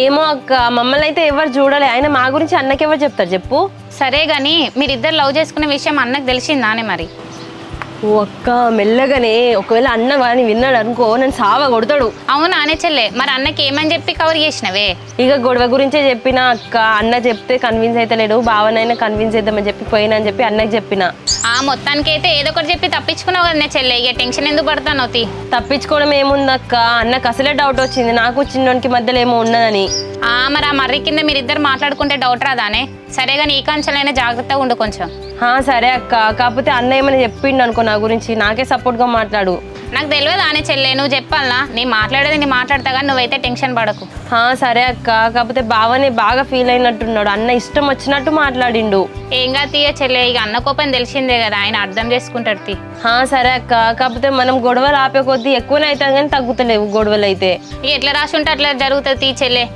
ఏమో అక్క, మమ్మల్ని అయితే ఎవరు చూడలే. ఆయన మా గురించి అన్నకి ఎవరు చెప్తారు చెప్పు. సరే గాని మీరిద్దరు లవ్ చేసుకునే విషయం అన్నకు తెలిసిందానే మరి? ఓ అక్క, మెల్లగానే. ఒకవేళ అన్న వాడిని విన్నాడు అనుకో, నన్ను సావ కొడతాడు. అవునా అనే చెల్లె, మరి అన్నకి ఏమని చెప్పి కవర్ చేసినవే? ఇక గొడవ గురించే చెప్పిన అక్క. అన్న చెప్తే కన్విన్స్ అయితే లేడు, భావనైనా కన్విన్స్ చేద్దామని చెప్పి పోయినా అని చెప్పి అన్నకి చెప్పిన. ఆ మొత్తానికి అయితే ఏదో ఒకటి చెప్పి తప్పించుకున్నావు కదా నే చెల్లె, ఇక టెన్షన్ ఎందుకు పడతాను? తప్పించుకోవడం ఏముందక్క, అన్నకు అసలే డౌట్ వచ్చింది నాకు చిన్నోనికి మధ్యలో ఏమో ఉన్నదని. మరి ఆ మర్రి కింద మీరిద్దరు మాట్లాడుకుంటే డౌట్ రాదానే? సరే కానీ ఈ కంచెలైనా జాగ్రత్తగా ఉండు కొంచెం. సరే అక్క, కాకపోతే అన్న ఏమైనా చెప్పిండు అనుకో నా గురించి, నాకే సపోర్ట్గా మాట్లాడు. నాకు తెలియదు ఆనే చెల్లె, నువ్వు చెప్పాలనా? నీ మాట్లాడేది నీ మాట్లాడతా కానీ నువ్వైతే టెన్షన్ పడకు. సరే అక్క, కాకపోతే బావనే బాగా ఫీల్ అయినట్టున్నాడు. అన్న ఇష్టం వచ్చినట్టు మాట్లాడిండు. ఏంగా తీయ చెల్లె, ఇక అన్న కోపం తెలిసిందే కదా, ఆయన అర్థం చేసుకుంటాడు తీ. సరే అక్క, కాకపోతే మనం గొడవలు ఆపే కొద్దీ ఎక్కువనే అవుతాం కానీ తగ్గుతలేవు గొడవలు అయితే. ఇక ఎట్లా రాసి ఉంటే అట్లా జరుగుతుంది తీ చెల్లె.